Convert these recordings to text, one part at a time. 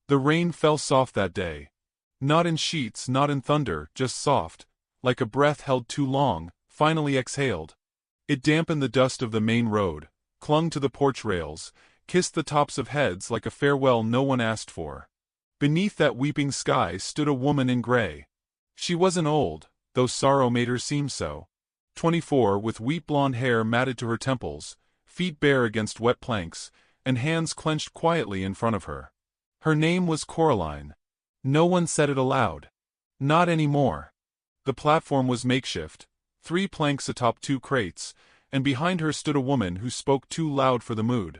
The rain fell soft that day. Not in sheets, not in thunder, just soft, like a breath held too long, finally exhaled. It dampened the dust of the main road, clung to the porch rails, kissed the tops of heads like a farewell no one asked for. Beneath that weeping sky stood a woman in gray. She wasn't old, though sorrow made her seem so. 24, with wheat blonde hair matted to her temples, feet bare against wet planks, and hands clenched quietly in front of her. Her name was Coraline. No one said it aloud. Not anymore. The platform was makeshift, 3 planks atop 2 crates, and behind her stood a woman who spoke too loud for the mood.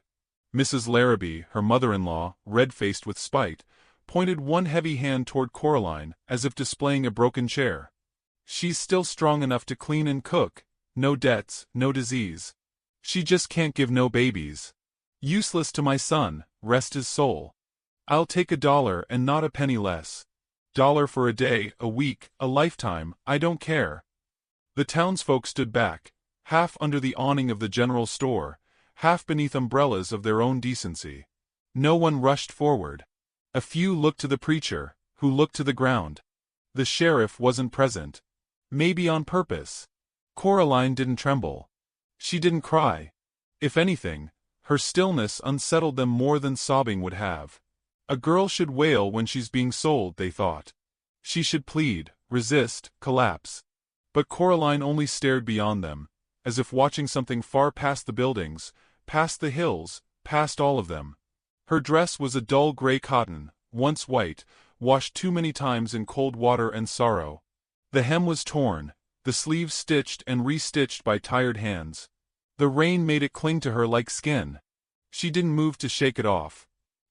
Mrs. Larrabee, her mother-in-law, red-faced with spite, pointed one heavy hand toward Coraline, as if displaying a broken chair. She's still strong enough to clean and cook, no debts, no disease. She just can't give no babies. Useless to my son, rest his soul. I'll take $1 and not a penny less. $1 for a day, a week, a lifetime, I don't care. The townsfolk stood back, half under the awning of the general store, half beneath umbrellas of their own decency. No one rushed forward. A few looked to the preacher, who looked to the ground. The sheriff wasn't present. Maybe on purpose. Coraline didn't tremble. She didn't cry. If anything, her stillness unsettled them more than sobbing would have. A girl should wail when she's being sold, they thought. She should plead, resist, collapse. But Coraline only stared beyond them, as if watching something far past the buildings, past the hills, past all of them. Her dress was a dull gray cotton, once white, washed too many times in cold water and sorrow. The hem was torn, the sleeves stitched and re-stitched by tired hands. The rain made it cling to her like skin. She didn't move to shake it off.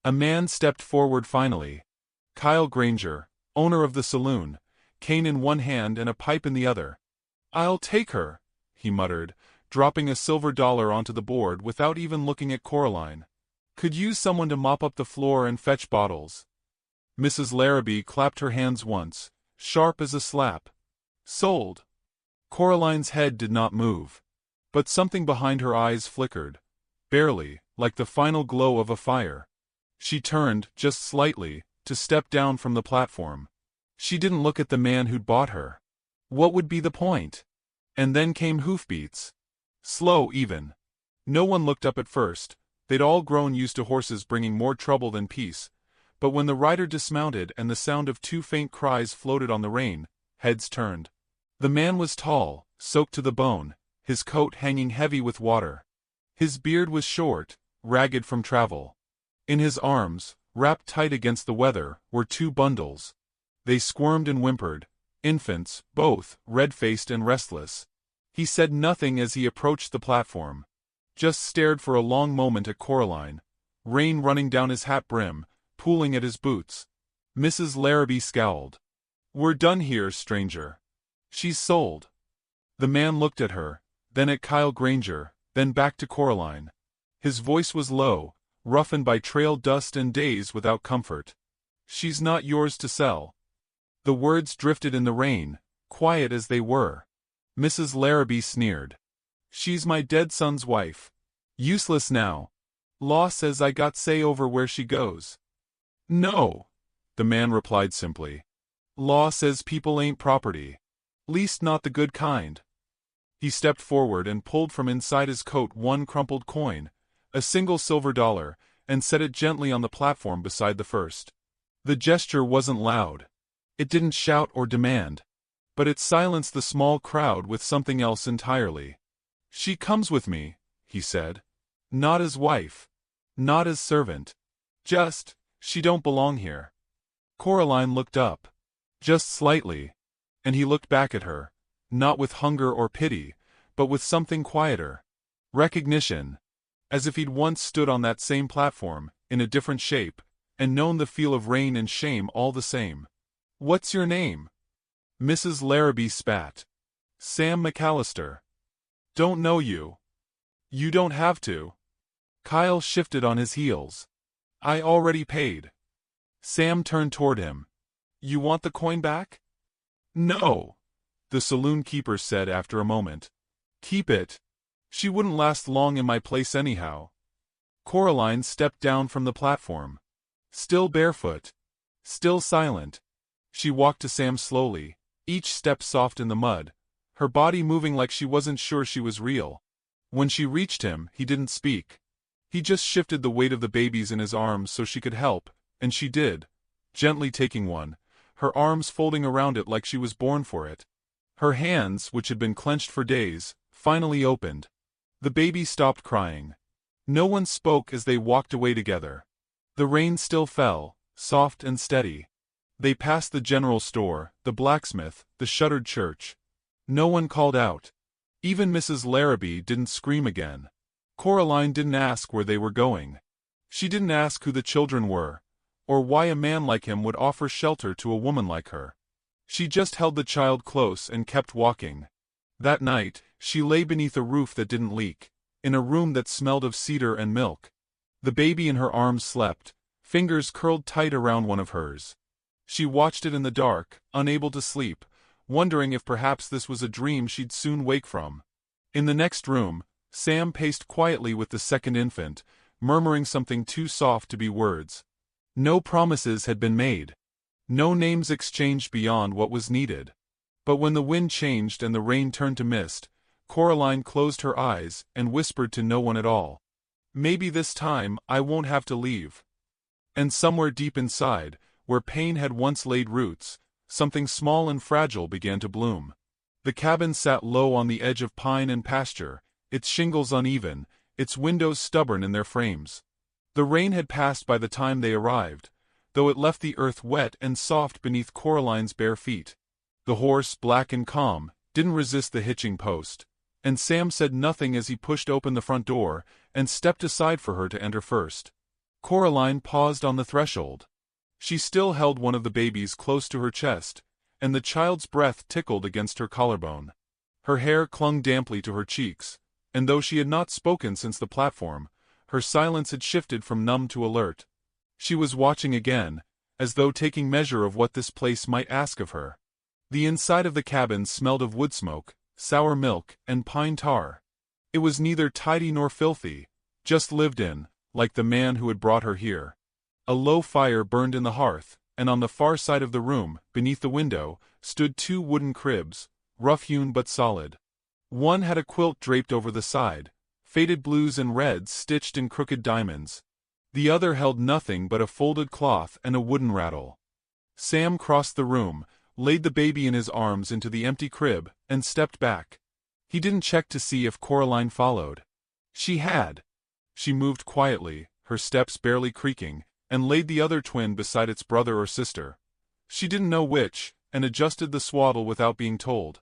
A man stepped forward finally. Kyle Granger, owner of the saloon, cane in one hand and a pipe in the other. "I'll take her," he muttered, dropping a silver dollar onto the board without even looking at Coraline. "Could use someone to mop up the floor and fetch bottles." Mrs. Larrabee clapped her hands once, sharp as a slap. "Sold." Coraline's head did not move. But something behind her eyes flickered. Barely, like the final glow of a fire. She turned, just slightly, to step down from the platform. She didn't look at the man who'd bought her. What would be the point? And then came hoofbeats. Slow, even. No one looked up at first. They'd all grown used to horses bringing more trouble than peace. But when the rider dismounted and the sound of 2 faint cries floated on the rain, heads turned. The man was tall, soaked to the bone, his coat hanging heavy with water. His beard was short, ragged from travel. In his arms, wrapped tight against the weather, were 2 bundles. They squirmed and whimpered, infants, both, red-faced and restless. He said nothing as he approached the platform. Just stared for a long moment at Coraline, rain running down his hat brim, pooling at his boots. Mrs. Larrabee scowled. "We're done here, stranger. She's sold." The man looked at her, then at Kyle Granger, then back to Coraline. His voice was low, roughened by trail dust and days without comfort. "She's not yours to sell." The words drifted in the rain, quiet as they were. Mrs. Larrabee sneered. "She's my dead son's wife. Useless now. Law says I got say over where she goes." "No," the man replied simply. "Law says people ain't property. Least not the good kind." He stepped forward and pulled from inside his coat 1 crumpled coin, a single silver dollar, and set it gently on the platform beside the first. The gesture wasn't loud. It didn't shout or demand. But it silenced the small crowd with something else entirely. "She comes with me," he said. "Not as wife. Not as servant. Just, she don't belong here." Coraline looked up. Just slightly. And he looked back at her, not with hunger or pity, but with something quieter. Recognition. As if he'd once stood on that same platform, in a different shape, and known the feel of rain and shame all the same. "What's your name?" Mrs. Larrabee spat. "Sam McAllister." "Don't know you." "You don't have to." Kyle shifted on his heels. "I already paid." Sam turned toward him. "You want the coin back?" "No," the saloon keeper said after a moment. "Keep it. She wouldn't last long in my place anyhow." Coraline stepped down from the platform. Still barefoot. Still silent. She walked to Sam slowly, each step soft in the mud, her body moving like she wasn't sure she was real. When she reached him, he didn't speak. He just shifted the weight of the babies in his arms so she could help, and she did, gently taking one, her arms folding around it like she was born for it. Her hands, which had been clenched for days, finally opened. The baby stopped crying. No one spoke as they walked away together. The rain still fell, soft and steady. They passed the general store, the blacksmith, the shuttered church. No one called out. Even Mrs. Larrabee didn't scream again. Coraline didn't ask where they were going. She didn't ask who the children were, or why a man like him would offer shelter to a woman like her. She just held the child close and kept walking. That night, she lay beneath a roof that didn't leak, in a room that smelled of cedar and milk. The baby in her arms slept, fingers curled tight around one of hers. She watched it in the dark, unable to sleep, wondering if perhaps this was a dream she'd soon wake from. In the next room, Sam paced quietly with the second infant, murmuring something too soft to be words. No promises had been made. No names exchanged beyond what was needed. But when the wind changed and the rain turned to mist, Coraline closed her eyes and whispered to no one at all. Maybe this time I won't have to leave. And somewhere deep inside, where pain had once laid roots, something small and fragile began to bloom. The cabin sat low on the edge of pine and pasture, its shingles uneven, its windows stubborn in their frames. The rain had passed by the time they arrived, though it left the earth wet and soft beneath Coraline's bare feet. The horse, black and calm, didn't resist the hitching post, and Sam said nothing as he pushed open the front door and stepped aside for her to enter first. Coraline paused on the threshold. She still held one of the babies close to her chest, and the child's breath tickled against her collarbone. Her hair clung damply to her cheeks, and though she had not spoken since the platform, her silence had shifted from numb to alert. She was watching again, as though taking measure of what this place might ask of her. The inside of the cabin smelled of wood smoke, sour milk, and pine tar. It was neither tidy nor filthy, just lived in, like the man who had brought her here. A low fire burned in the hearth, and on the far side of the room, beneath the window, stood two wooden cribs, rough-hewn but solid. One had a quilt draped over the side, faded blues and reds stitched in crooked diamonds. The other held nothing but a folded cloth and a wooden rattle. Sam crossed the room, laid the baby in his arms into the empty crib, and stepped back. He didn't check to see if Coraline followed. She had. She moved quietly, her steps barely creaking, and laid the other twin beside its brother or sister. She didn't know which, and adjusted the swaddle without being told.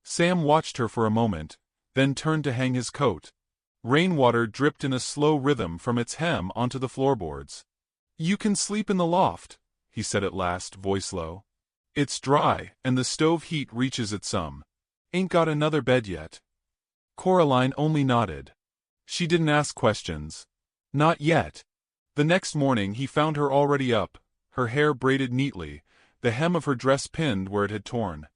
Sam watched her for a moment, then turned to hang his coat. Rainwater dripped in a slow rhythm from its hem onto the floorboards. "You can sleep in the loft," he said at last, voice low. "It's dry, and the stove heat reaches it some. Ain't got another bed yet." Coraline only nodded. She didn't ask questions. Not yet. The next morning he found her already up, her hair braided neatly, the hem of her dress pinned where it had torn.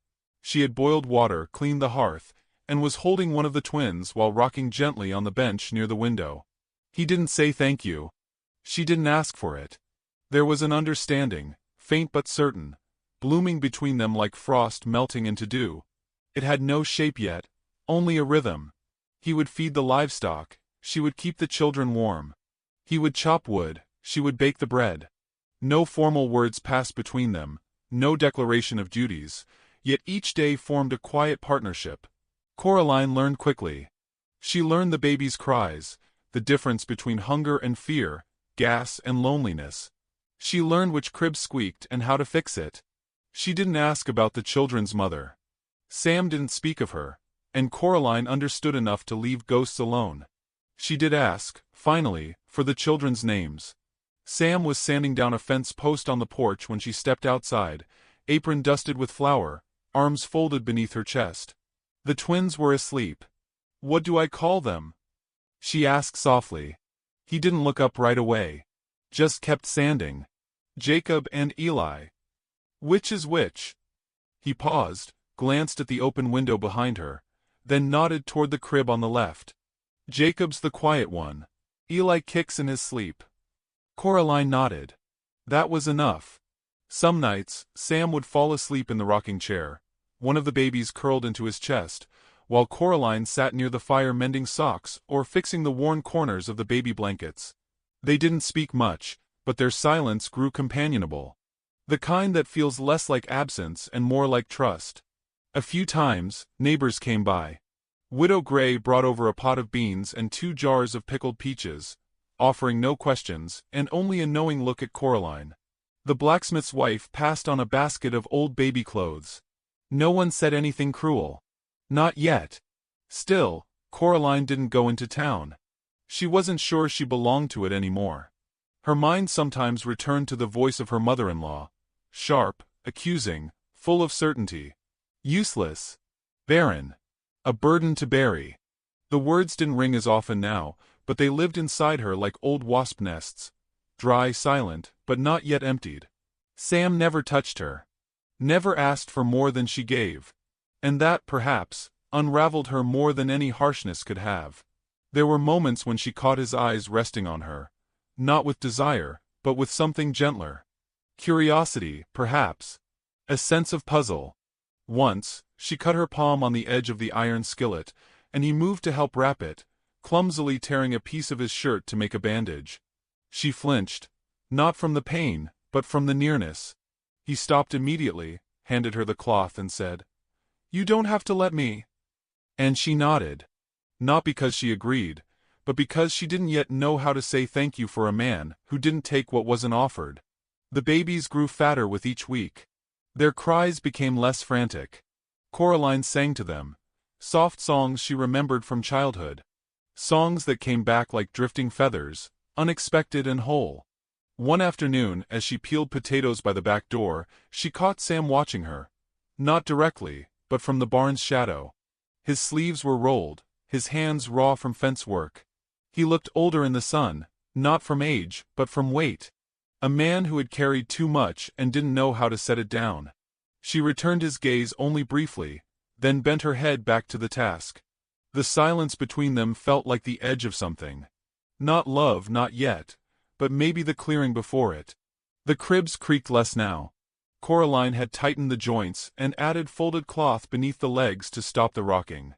She had boiled water, cleaned the hearth, and was holding one of the twins while rocking gently on the bench near the window. He didn't say thank you. She didn't ask for it. There was an understanding, faint but certain, blooming between them like frost melting into dew. It had no shape yet, only a rhythm. He would feed the livestock, she would keep the children warm. He would chop wood, she would bake the bread. No formal words passed between them, no declaration of duties, yet each day formed a quiet partnership. Coraline learned quickly. She learned the baby's cries, the difference between hunger and fear, gas and loneliness. She learned which crib squeaked and how to fix it. She didn't ask about the children's mother. Sam didn't speak of her, and Coraline understood enough to leave ghosts alone. She did ask, finally, for the children's names. Sam was sanding down a fence post on the porch when she stepped outside, apron dusted with flour, arms folded beneath her chest. The twins were asleep. "What do I call them?" she asked softly. He didn't look up right away. Just kept sanding. "Jacob and Eli." "Which is which?" He paused, glanced at the open window behind her, then nodded toward the crib on the left. "Jacob's the quiet one. Eli kicks in his sleep." Coraline nodded. That was enough. Some nights, Sam would fall asleep in the rocking chair, one of the babies curled into his chest, while Coraline sat near the fire mending socks or fixing the worn corners of the baby blankets. They didn't speak much, but their silence grew companionable. The kind that feels less like absence and more like trust. A few times, neighbors came by. Widow Gray brought over a pot of beans and 2 jars of pickled peaches, offering no questions and only a knowing look at Coraline. The blacksmith's wife passed on a basket of old baby clothes. No one said anything cruel. Not yet. Still, Coraline didn't go into town. She wasn't sure she belonged to it anymore. Her mind sometimes returned to the voice of her mother-in-law, sharp, accusing, full of certainty. Useless. Barren. A burden to bury. The words didn't ring as often now, but they lived inside her like old wasp nests. Dry, silent, but not yet emptied. Sam never touched her. Never asked for more than she gave. And that, perhaps, unraveled her more than any harshness could have. There were moments when she caught his eyes resting on her, not with desire, but with something gentler. Curiosity, perhaps. A sense of puzzle. Once, she cut her palm on the edge of the iron skillet, and he moved to help wrap it, clumsily tearing a piece of his shirt to make a bandage. She flinched, not from the pain, but from the nearness. He stopped immediately, handed her the cloth and said, "You don't have to let me." And she nodded. Not because she agreed, but because she didn't yet know how to say thank you for a man who didn't take what wasn't offered. The babies grew fatter with each week. Their cries became less frantic. Coraline sang to them, soft songs she remembered from childhood. Songs that came back like drifting feathers, unexpected and whole. One afternoon, as she peeled potatoes by the back door, she caught Sam watching her. Not directly, but from the barn's shadow. His sleeves were rolled, his hands raw from fence work. He looked older in the sun, not from age, but from weight. A man who had carried too much and didn't know how to set it down. She returned his gaze only briefly, then bent her head back to the task. The silence between them felt like the edge of something. Not love, not yet, but maybe the clearing before it. The cribs creaked less now. Coraline had tightened the joints and added folded cloth beneath the legs to stop the rocking.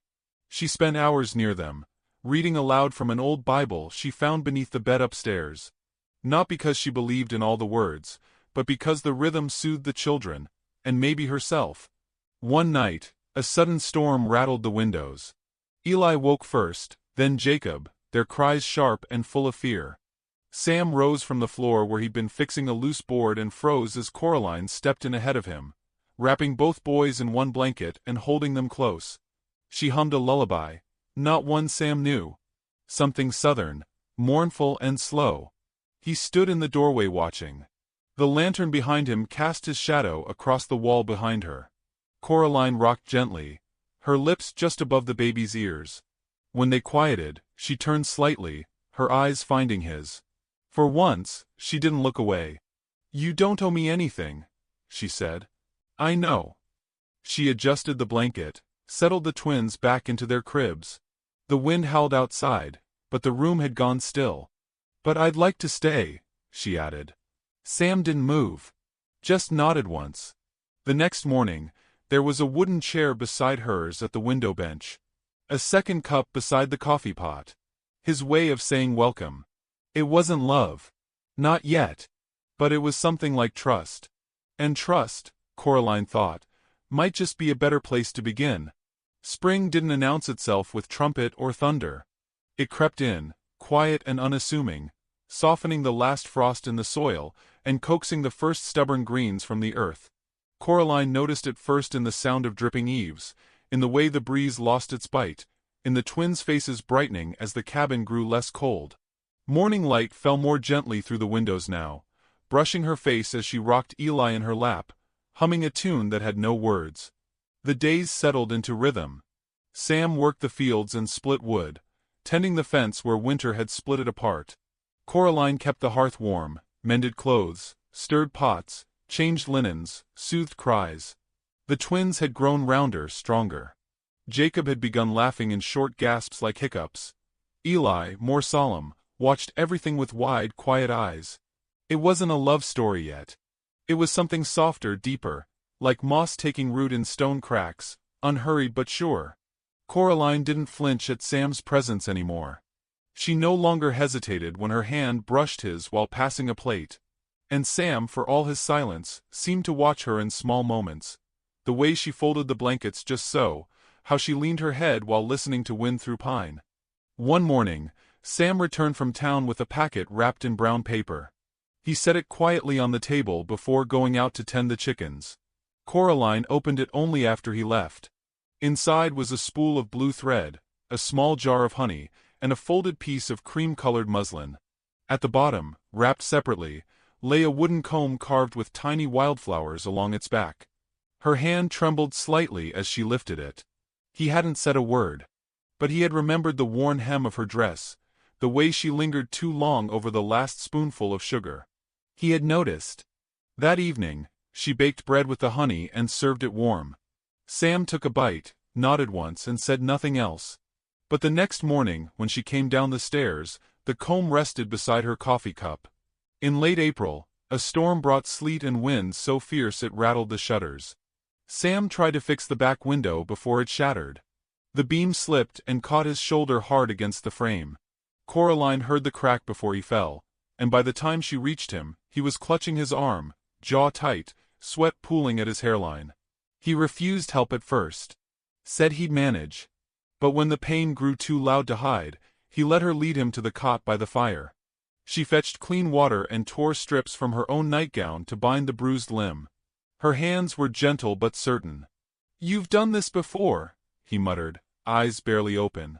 She spent hours near them, reading aloud from an old Bible she found beneath the bed upstairs. Not because she believed in all the words, but because the rhythm soothed the children, and maybe herself. One night, a sudden storm rattled the windows. Eli woke first, then Jacob, their cries sharp and full of fear. Sam rose from the floor where he'd been fixing a loose board and froze as Coraline stepped in ahead of him, wrapping both boys in one blanket and holding them close. She hummed a lullaby, not one Sam knew. Something southern, mournful and slow. He stood in the doorway watching. The lantern behind him cast his shadow across the wall behind her. Coraline rocked gently, her lips just above the baby's ears. When they quieted, she turned slightly, her eyes finding his. For once, she didn't look away. "You don't owe me anything," she said. "I know." She adjusted the blanket, settled the twins back into their cribs. The wind howled outside, but the room had gone still. "But I'd like to stay," she added. Sam didn't move. Just nodded once. The next morning, there was a wooden chair beside hers at the window bench. A second cup beside the coffee pot. His way of saying welcome. It wasn't love. Not yet. But it was something like trust. And trust, Coraline thought, might just be a better place to begin. Spring didn't announce itself with trumpet or thunder. It crept in, quiet and unassuming, softening the last frost in the soil, and coaxing the first stubborn greens from the earth. Coraline noticed it first in the sound of dripping eaves, in the way the breeze lost its bite, in the twins' faces brightening as the cabin grew less cold. Morning light fell more gently through the windows now, brushing her face as she rocked Eli in her lap, humming a tune that had no words. The days settled into rhythm. Sam worked the fields and split wood, tending the fence where winter had split it apart. Coraline kept the hearth warm, mended clothes, stirred pots, changed linens, soothed cries. The twins had grown rounder, stronger. Jacob had begun laughing in short gasps like hiccups. Eli, more solemn, watched everything with wide, quiet eyes. It wasn't a love story yet. It was something softer, deeper, like moss taking root in stone cracks, unhurried but sure. Coraline didn't flinch at Sam's presence anymore. She no longer hesitated when her hand brushed his while passing a plate. And Sam, for all his silence, seemed to watch her in small moments. The way she folded the blankets just so, how she leaned her head while listening to wind through pine. One morning, Sam returned from town with a packet wrapped in brown paper. He set it quietly on the table before going out to tend the chickens. Coraline opened it only after he left. Inside was a spool of blue thread, a small jar of honey, and a folded piece of cream-colored muslin. At the bottom, wrapped separately, lay a wooden comb carved with tiny wildflowers along its back. Her hand trembled slightly as she lifted it. He hadn't said a word. But he had remembered the worn hem of her dress, the way she lingered too long over the last spoonful of sugar. He had noticed. That evening, she baked bread with the honey and served it warm. Sam took a bite, nodded once and said nothing else. But the next morning, when she came down the stairs, the comb rested beside her coffee cup. In late April, a storm brought sleet and wind so fierce it rattled the shutters. Sam tried to fix the back window before it shattered. The beam slipped and caught his shoulder hard against the frame. Coraline heard the crack before he fell, and by the time she reached him, he was clutching his arm, jaw tight, sweat pooling at his hairline. He refused help at first. Said he'd manage. But when the pain grew too loud to hide, he let her lead him to the cot by the fire. She fetched clean water and tore strips from her own nightgown to bind the bruised limb. Her hands were gentle but certain. "You've done this before," he muttered, eyes barely open.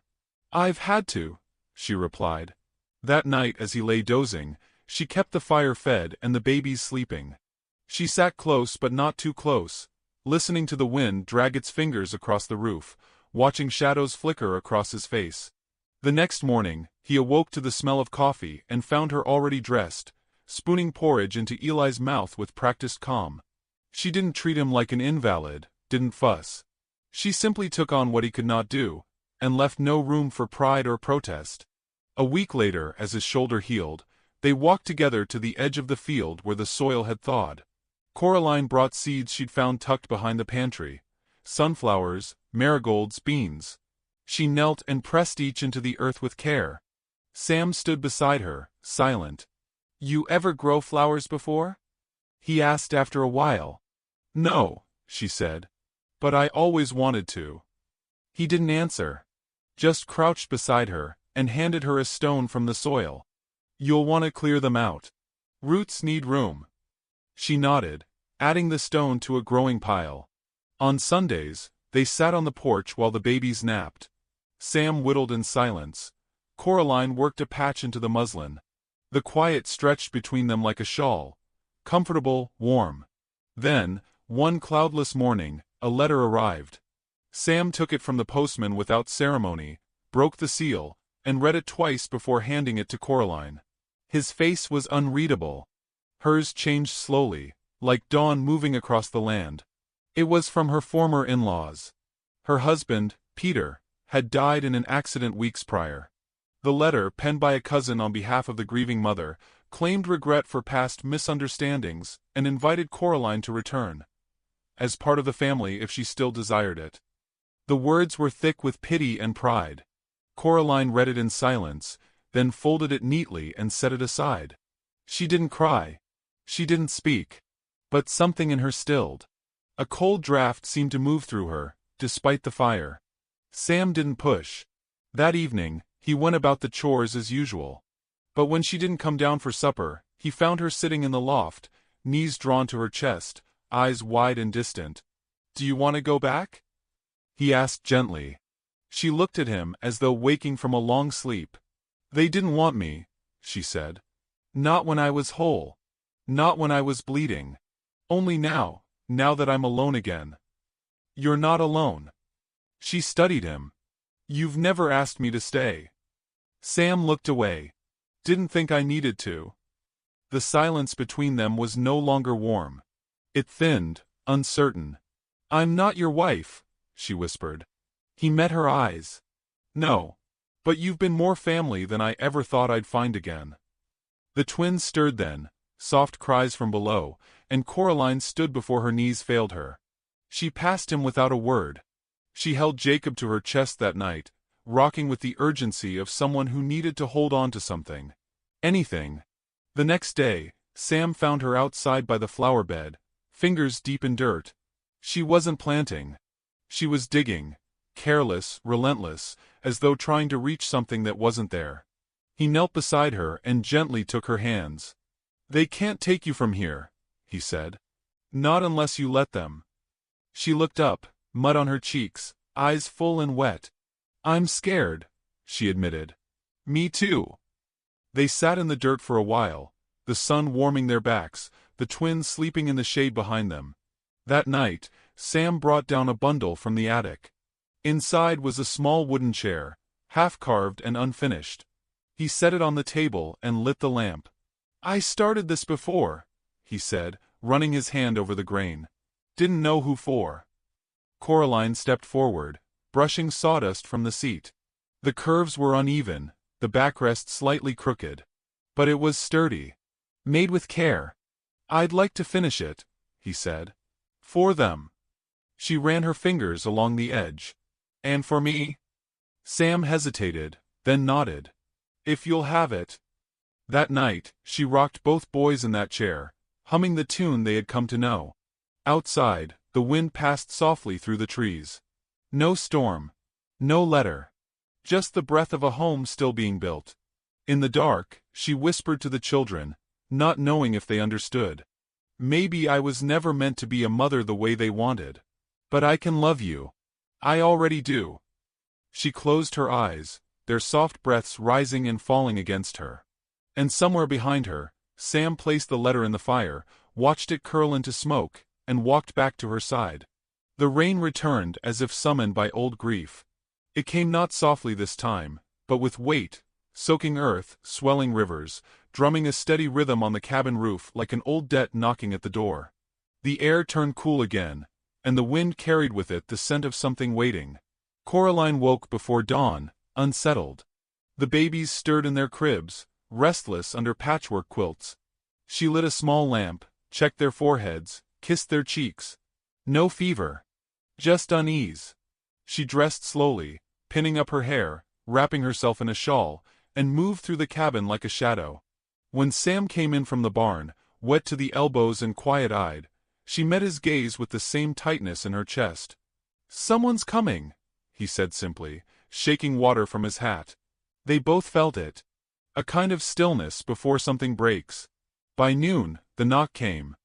"I've had to," she replied. That night as he lay dozing, she kept the fire fed and the babies sleeping. She sat close but not too close, listening to the wind drag its fingers across the roof, watching shadows flicker across his face. The next morning, he awoke to the smell of coffee and found her already dressed, spooning porridge into Eli's mouth with practiced calm. She didn't treat him like an invalid, didn't fuss. She simply took on what he could not do, and left no room for pride or protest. A week later, as his shoulder healed, they walked together to the edge of the field where the soil had thawed. Coraline brought seeds she'd found tucked behind the pantry. Sunflowers, marigolds, beans. She knelt and pressed each into the earth with care. Sam stood beside her, silent. "You ever grow flowers before?" he asked after a while. "No," she said. "But I always wanted to." He didn't answer. Just crouched beside her, and handed her a stone from the soil. "You'll want to clear them out. Roots need room." She nodded, adding the stone to a growing pile. On Sundays, they sat on the porch while the babies napped. Sam whittled in silence. Coraline worked a patch into the muslin. The quiet stretched between them like a shawl. Comfortable, warm. Then, one cloudless morning, a letter arrived. Sam took it from the postman without ceremony, broke the seal, and read it twice before handing it to Coraline. His face was unreadable. Hers changed slowly, like dawn moving across the land. It was from her former in-laws. Her husband, Peter, had died in an accident weeks prior. The letter, penned by a cousin on behalf of the grieving mother, claimed regret for past misunderstandings and invited Coraline to return as part of the family if she still desired it. The words were thick with pity and pride. Coraline read it in silence, then folded it neatly and set it aside. She didn't cry. She didn't speak. But something in her stilled. A cold draft seemed to move through her, despite the fire. Sam didn't push. That evening, he went about the chores as usual. But when she didn't come down for supper, he found her sitting in the loft, knees drawn to her chest, eyes wide and distant. "Do you want to go back?" he asked gently. She looked at him as though waking from a long sleep. "They didn't want me," she said. "Not when I was whole. Not when I was bleeding. Only now that I'm alone again." "You're not alone." She studied him. "You've never asked me to stay." Sam looked away. "Didn't think I needed to." The silence between them was no longer warm. It thinned, uncertain. "I'm not your wife," she whispered. He met her eyes. "No. But you've been more family than I ever thought I'd find again." The twins stirred then, soft cries from below, and Coraline stood before her knees failed her. She passed him without a word. She held Jacob to her chest that night, rocking with the urgency of someone who needed to hold on to something. Anything. The next day, Sam found her outside by the flower bed, fingers deep in dirt. She wasn't planting. She was digging, careless, relentless, as though trying to reach something that wasn't there. He knelt beside her and gently took her hands. "They can't take you from here," he said. "Not unless you let them." She looked up, mud on her cheeks, eyes full and wet. "I'm scared," she admitted. "Me too." They sat in the dirt for a while, the sun warming their backs, the twins sleeping in the shade behind them. That night, Sam brought down a bundle from the attic. Inside was a small wooden chair, half-carved and unfinished. He set it on the table and lit the lamp. "I started this before," he said, running his hand over the grain. "Didn't know who for." Coraline stepped forward, brushing sawdust from the seat. The curves were uneven, the backrest slightly crooked. But it was sturdy. "Made with care. I'd like to finish it," he said. "For them." She ran her fingers along the edge. "And for me?" Sam hesitated, then nodded. "If you'll have it." That night, she rocked both boys in that chair, humming the tune they had come to know. Outside, the wind passed softly through the trees. No storm. No letter. Just the breath of a home still being built. In the dark, she whispered to the children, not knowing if they understood. "Maybe I was never meant to be a mother the way they wanted. But I can love you. I already do." She closed her eyes, their soft breaths rising and falling against her. And somewhere behind her, Sam placed the letter in the fire, watched it curl into smoke, and walked back to her side. The rain returned as if summoned by old grief. It came not softly this time, but with weight, soaking earth, swelling rivers, drumming a steady rhythm on the cabin roof like an old debt knocking at the door. The air turned cool again, and the wind carried with it the scent of something waiting. Coraline woke before dawn, unsettled. The babies stirred in their cribs, restless under patchwork quilts. She lit a small lamp, checked their foreheads, kissed their cheeks. No fever. Just unease. She dressed slowly, pinning up her hair, wrapping herself in a shawl, and moved through the cabin like a shadow. When Sam came in from the barn, wet to the elbows and quiet-eyed, she met his gaze with the same tightness in her chest. "Someone's coming," he said simply, shaking water from his hat. They both felt it. A kind of stillness before something breaks. By noon, the knock came.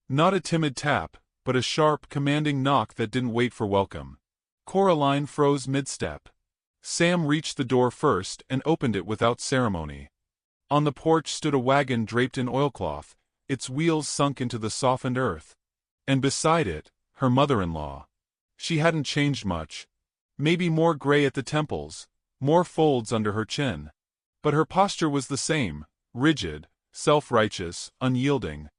Not a timid tap, but a sharp, commanding knock that didn't wait for welcome. Coraline froze mid-step. Sam reached the door first and opened it without ceremony. On the porch stood a wagon draped in oilcloth, its wheels sunk into the softened earth. And beside it, her mother-in-law. She hadn't changed much. Maybe more gray at the temples, more folds under her chin. But her posture was the same, rigid, self-righteous, unyielding.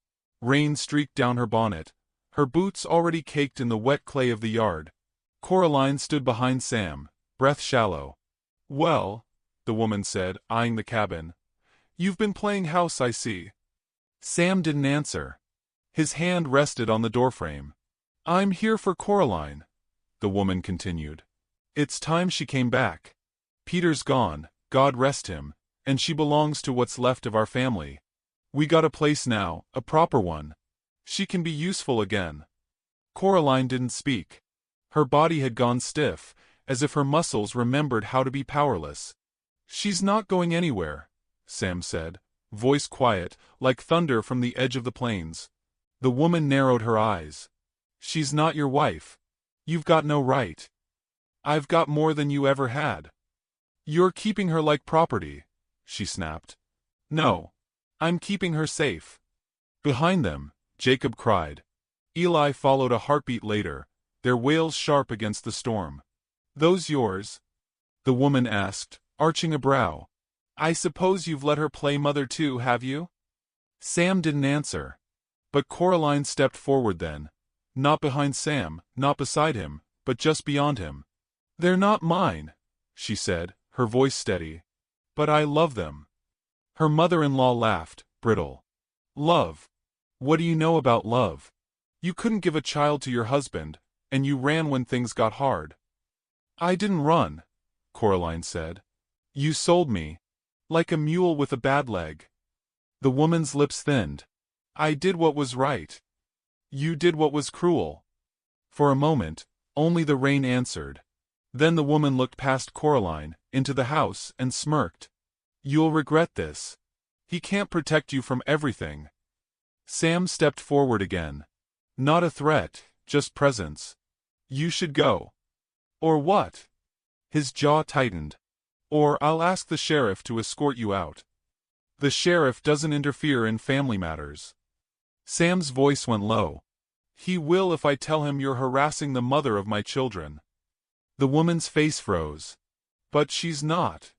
Rain streaked down her bonnet, her boots already caked in the wet clay of the yard. Coraline stood behind Sam, breath shallow. "Well," the woman said, eyeing the cabin. "You've been playing house, I see." Sam didn't answer. His hand rested on the doorframe. "I'm here for Coraline," the woman continued. "It's time she came back. Peter's gone, God rest him, and she belongs to what's left of our family. We got a place now, a proper one. She can be useful again." Coraline didn't speak. Her body had gone stiff, as if her muscles remembered how to be powerless. "She's not going anywhere," Sam said, voice quiet, like thunder from the edge of the plains. The woman narrowed her eyes. "She's not your wife. You've got no right." "I've got more than you ever had." "You're keeping her like property," she snapped. "No. I'm keeping her safe." Behind them, Jacob cried. Eli followed a heartbeat later, their wails sharp against the storm. "Those yours?" the woman asked, arching a brow. "I suppose you've let her play mother too, have you?" Sam didn't answer. But Coraline stepped forward then. Not behind Sam, not beside him, but just beyond him. "They're not mine," she said, her voice steady. "But I love them." Her mother-in-law laughed, brittle. Love. What do you know about love? You couldn't give a child to your husband, and you ran when things got hard. I didn't run, Coraline said. You sold me. Like a mule with a bad leg. The woman's lips thinned. I did what was right. You did what was cruel. For a moment, only the rain answered. Then the woman looked past Coraline, into the house, and smirked. You'll regret this. He can't protect you from everything. Sam stepped forward again. Not a threat, just presence. You should go. Or what? His jaw tightened. Or I'll ask the sheriff to escort you out. The sheriff doesn't interfere in family matters. Sam's voice went low. He will if I tell him you're harassing the mother of my children. The woman's face froze. But she's not.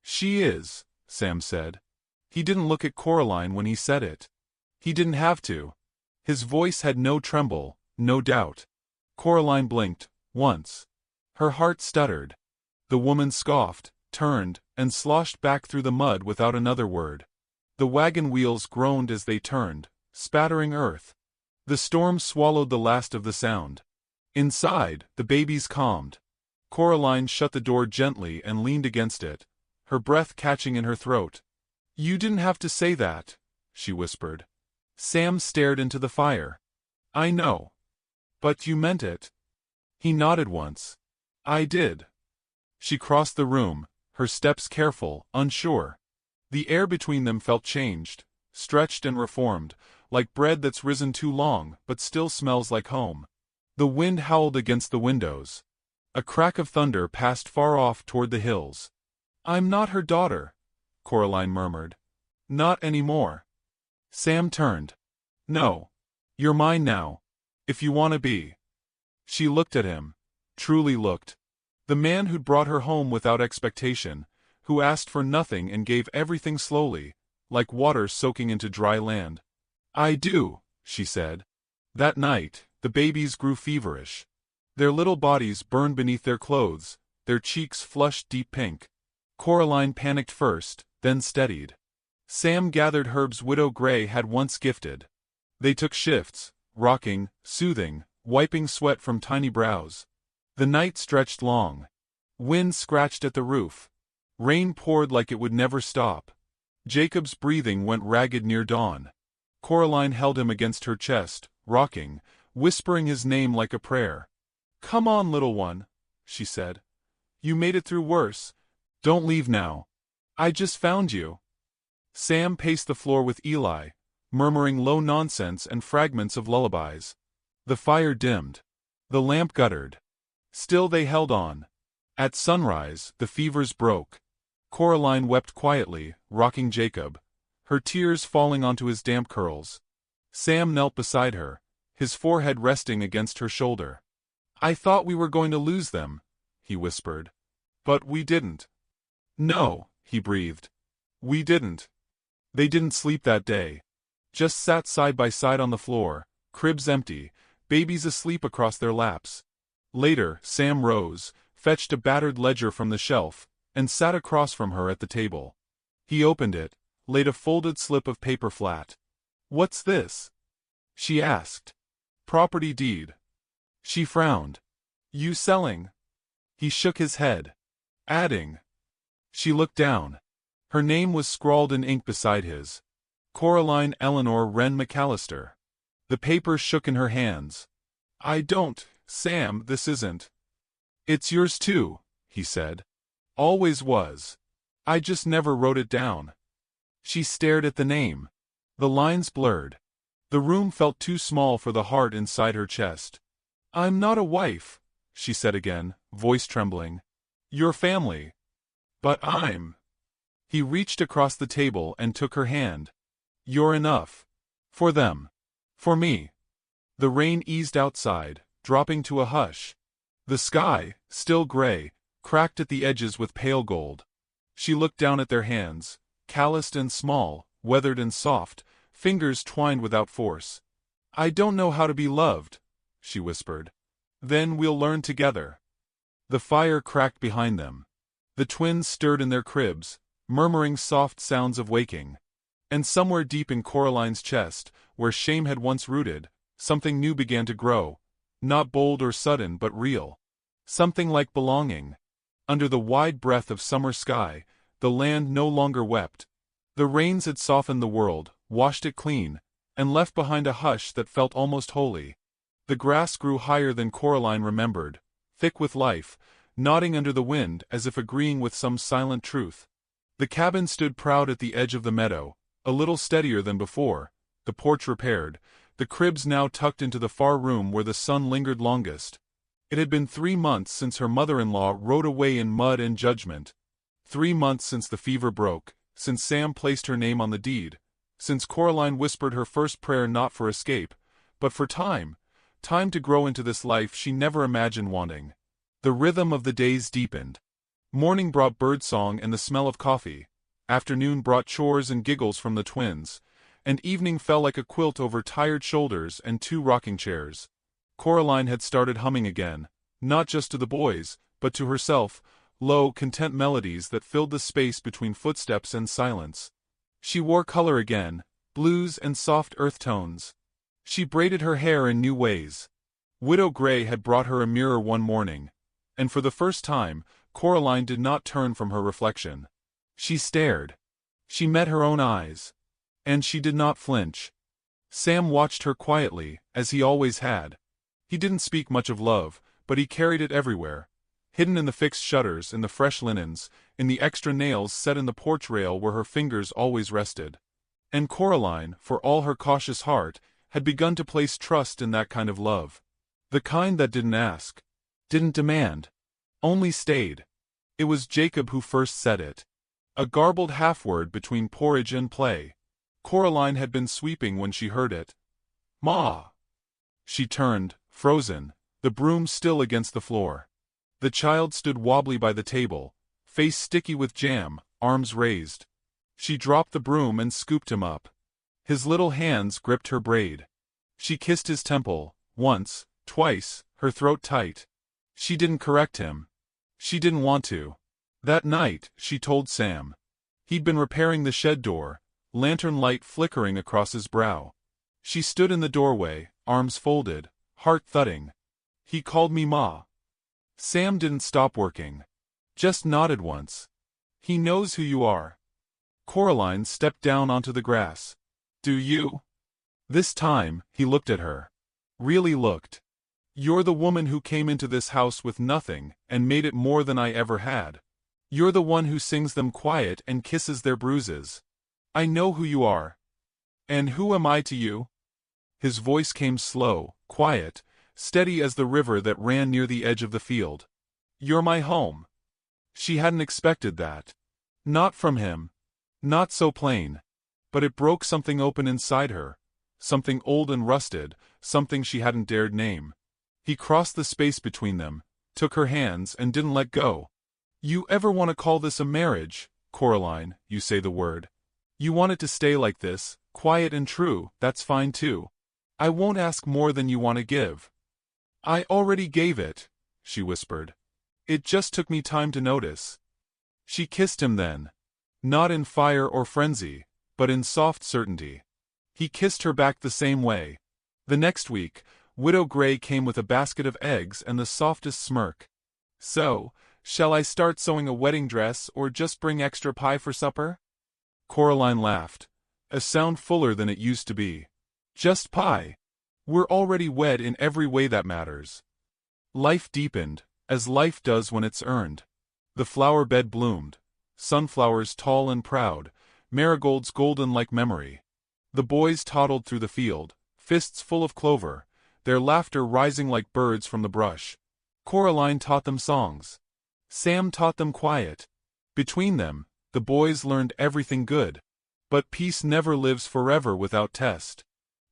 She is, Sam said. He didn't look at Coraline when he said it. He didn't have to. His voice had no tremble, no doubt. Coraline blinked, once. Her heart stuttered. The woman scoffed, turned, and sloshed back through the mud without another word. The wagon wheels groaned as they turned, spattering earth. The storm swallowed the last of the sound. Inside, the babies calmed. Coraline shut the door gently and leaned against it, her breath catching in her throat. You didn't have to say that, she whispered. Sam stared into the fire. I know. But you meant it. He nodded once. I did. She crossed the room, her steps careful, unsure. The air between them felt changed, stretched and reformed, like bread that's risen too long but still smells like home. The wind howled against the windows. A crack of thunder passed far off toward the hills. I'm not her daughter, Coraline murmured. Not anymore. Sam turned. No. You're mine now. If you want to be. She looked at him. Truly looked. The man who'd brought her home without expectation, who asked for nothing and gave everything slowly, like water soaking into dry land. I do, she said. That night, the babies grew feverish. Their little bodies burned beneath their clothes, their cheeks flushed deep pink. Coraline panicked first, then steadied. Sam gathered herbs Widow Gray had once gifted. They took shifts, rocking, soothing, wiping sweat from tiny brows. The night stretched long. Wind scratched at the roof. Rain poured like it would never stop. Jacob's breathing went ragged near dawn. Coraline held him against her chest, rocking, whispering his name like a prayer. Come on, little one, she said. You made it through worse. Don't leave now. I just found you. Sam paced the floor with Eli, murmuring low nonsense and fragments of lullabies. The fire dimmed. The lamp guttered. Still they held on. At sunrise, the fevers broke. Coraline wept quietly, rocking Jacob, her tears falling onto his damp curls. Sam knelt beside her, his forehead resting against her shoulder. I thought we were going to lose them, he whispered. But we didn't. No, he breathed. We didn't. They didn't sleep that day. Just sat side by side on the floor, cribs empty, babies asleep across their laps. Later, Sam rose, fetched a battered ledger from the shelf, and sat across from her at the table. He opened it, laid a folded slip of paper flat. What's this? She asked. Property deed. She frowned. You selling? He shook his head. Adding. She looked down. Her name was scrawled in ink beside his. Coraline Eleanor Wren McAllister. The paper shook in her hands. I don't, Sam, this isn't. It's yours too, he said. Always was. I just never wrote it down. She stared at the name. The lines blurred. The room felt too small for the heart inside her chest. I'm not a wife, she said again, voice trembling. Your family. But I'm. He reached across the table and took her hand. You're enough. For them. For me. The rain eased outside, dropping to a hush. The sky, still gray, cracked at the edges with pale gold. She looked down at their hands, calloused and small, weathered and soft, fingers twined without force. I don't know how to be loved, she whispered. Then we'll learn together. The fire cracked behind them. The twins stirred in their cribs, murmuring soft sounds of waking. And somewhere deep in Coraline's chest, where shame had once rooted, something new began to grow, not bold or sudden but real. Something like belonging. Under the wide breadth of summer sky, the land no longer wept. The rains had softened the world, washed it clean, and left behind a hush that felt almost holy. The grass grew higher than Coraline remembered, thick with life, nodding under the wind as if agreeing with some silent truth. The cabin stood proud at the edge of the meadow, a little steadier than before, the porch repaired, the cribs now tucked into the far room where the sun lingered longest. It had been 3 months since her mother-in-law rode away in mud and judgment. 3 months since the fever broke, since Sam placed her name on the deed, since Coraline whispered her first prayer not for escape, but for time to grow into this life she never imagined wanting. The rhythm of the days deepened. Morning brought birdsong and the smell of coffee, afternoon brought chores and giggles from the twins, and evening fell like a quilt over tired shoulders and 2 rocking chairs. Coraline had started humming again, not just to the boys, but to herself, low, content melodies that filled the space between footsteps and silence. She wore color again, blues and soft earth tones. She braided her hair in new ways. Widow Gray had brought her a mirror one morning, and for the first time, Coraline did not turn from her reflection. She stared. She met her own eyes. And she did not flinch. Sam watched her quietly, as he always had. He didn't speak much of love, but he carried it everywhere, hidden in the fixed shutters, in the fresh linens, in the extra nails set in the porch rail where her fingers always rested. And Coraline, for all her cautious heart, had begun to place trust in that kind of love. The kind that didn't ask, didn't demand, only stayed. It was Jacob who first said it. A garbled half-word between porridge and play. Coraline had been sweeping when she heard it. "Ma!" She turned, frozen, the broom still against the floor. The child stood wobbly by the table, face sticky with jam, arms raised. She dropped the broom and scooped him up. His little hands gripped her braid. She kissed his temple, once, twice, her throat tight. She didn't correct him. She didn't want to. That night, she told Sam. He'd been repairing the shed door, lantern light flickering across his brow. She stood in the doorway, arms folded, heart thudding. "He called me Ma." Sam didn't stop working. Just nodded once. "He knows who you are." Coraline stepped down onto the grass. "Do you?" This time, he looked at her. Really looked. "You're the woman who came into this house with nothing, and made it more than I ever had. You're the one who sings them quiet and kisses their bruises. I know who you are. And who am I to you?" His voice came slow, quiet, steady as the river that ran near the edge of the field. "You're my home." She hadn't expected that. Not from him. Not so plain. But it broke something open inside her. Something old and rusted, something she hadn't dared name. He crossed the space between them, took her hands and didn't let go. "You ever want to call this a marriage, Coraline, you say the word. You want it to stay like this, quiet and true, that's fine too. I won't ask more than you want to give." "I already gave it," she whispered. "It just took me time to notice." She kissed him then. Not in fire or frenzy, but in soft certainty. He kissed her back the same way. The next week, Widow Gray came with a basket of eggs and the softest smirk. "So, shall I start sewing a wedding dress or just bring extra pie for supper?" Coraline laughed, a sound fuller than it used to be. "Just pie. We're already wed in every way that matters." Life deepened, as life does when it's earned. The flower bed bloomed. Sunflowers tall and proud, marigolds golden like memory. The boys toddled through the field, fists full of clover, their laughter rising like birds from the brush. Coraline taught them songs. Sam taught them quiet. Between them, the boys learned everything good. But peace never lives forever without test.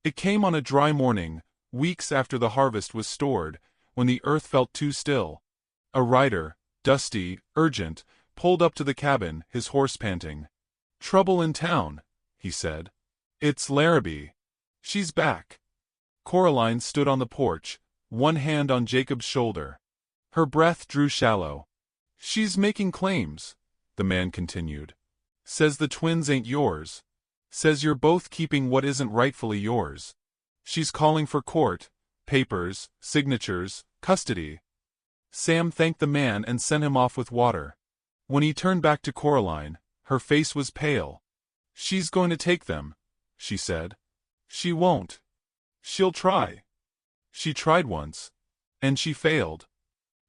It came on a dry morning, weeks after the harvest was stored, when the earth felt too still. A rider, dusty, urgent, pulled up to the cabin, his horse panting. "Trouble in town," he said. "It's Larrabee. She's back." Coraline stood on the porch, one hand on Jacob's shoulder. Her breath drew shallow. "She's making claims," the man continued. "Says the twins ain't yours. Says you're both keeping what isn't rightfully yours. She's calling for court, papers, signatures, custody. Sam thanked the man and sent him off with water. When he turned back to Coraline, her face was pale. She's going to take them, she said. She won't. She'll try. She tried once. And she failed.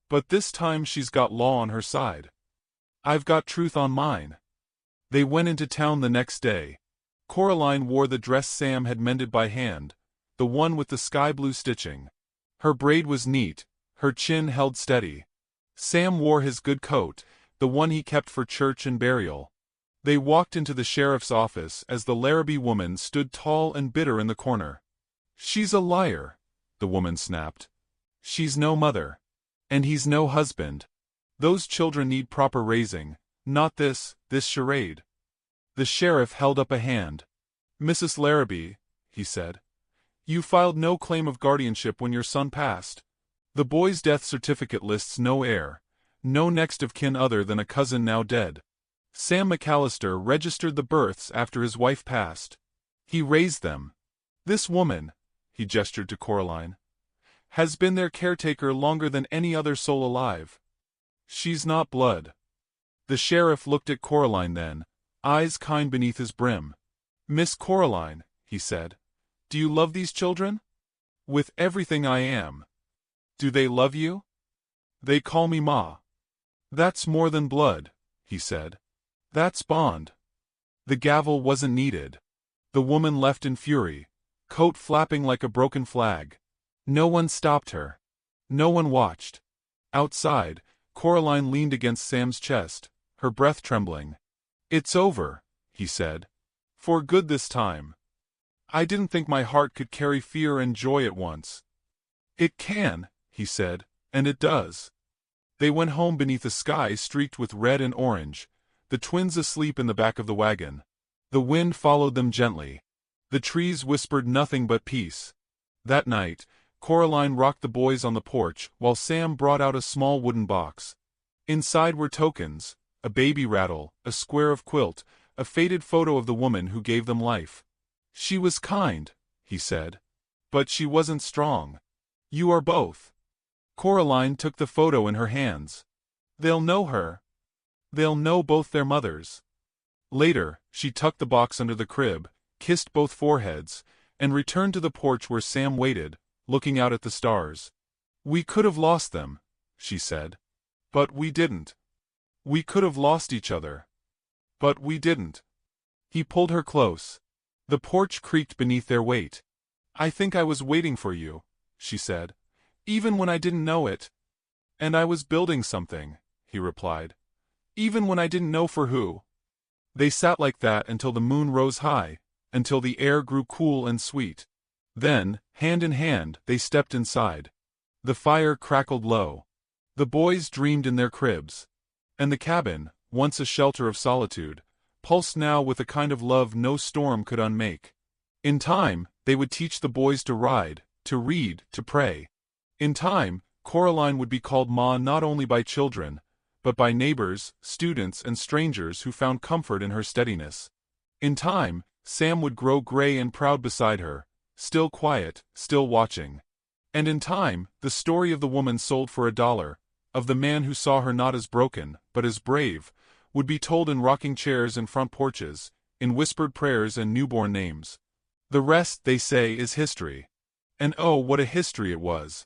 But this time she's got law on her side. I've got truth on mine. They went into town the next day. Coraline wore the dress Sam had mended by hand, the one with the sky-blue stitching. Her braid was neat, her chin held steady. Sam wore his good coat, the one he kept for church and burial. They walked into the sheriff's office as the Larrabee woman stood tall and bitter in the corner. She's a liar, the woman snapped. She's no mother. And he's no husband. Those children need proper raising, not this charade. The sheriff held up a hand. Mrs. Larrabee, he said, you filed no claim of guardianship when your son passed. The boy's death certificate lists no heir, no next of kin other than a cousin now dead. Sam McAllister registered the births after his wife passed. He raised them. This woman, he gestured to Coraline, has been their caretaker longer than any other soul alive. She's not blood. The sheriff looked at Coraline then, eyes kind beneath his brim. Miss Coraline, he said, do you love these children? With everything I am. Do they love you? They call me Ma. That's more than blood, he said. That's bond. The gavel wasn't needed. The woman left in fury, coat flapping like a broken flag. No one stopped her. No one watched. Outside, Coraline leaned against Sam's chest, her breath trembling. It's over, he said. For good this time. I didn't think my heart could carry fear and joy at once. It can, he said, and it does. They went home beneath a sky streaked with red and orange, the twins asleep in the back of the wagon. The wind followed them gently. The trees whispered nothing but peace. That night, Coraline rocked the boys on the porch while Sam brought out a small wooden box. Inside were tokens, a baby rattle, a square of quilt, a faded photo of the woman who gave them life. She was kind, he said. But she wasn't strong. You are both. Coraline took the photo in her hands. They'll know her. They'll know both their mothers. Later, she tucked the box under the crib, kissed both foreheads, and returned to the porch where Sam waited, looking out at the stars. We could have lost them, she said. But we didn't. We could have lost each other. But we didn't. He pulled her close. The porch creaked beneath their weight. I think I was waiting for you, she said, even when I didn't know it. And I was building something, he replied, even when I didn't know for who. They sat like that until the moon rose high, until the air grew cool and sweet. Then, hand in hand, they stepped inside. The fire crackled low. The boys dreamed in their cribs. And the cabin, once a shelter of solitude, pulsed now with a kind of love no storm could unmake. In time, they would teach the boys to ride, to read, to pray. In time, Coraline would be called Ma not only by children, but by neighbors, students, and strangers who found comfort in her steadiness. In time, Sam would grow gray and proud beside her, still quiet, still watching. And in time, the story of the woman sold for $1, of the man who saw her not as broken, but as brave, would be told in rocking chairs and front porches, in whispered prayers and newborn names. The rest, they say, is history. And oh, what a history it was!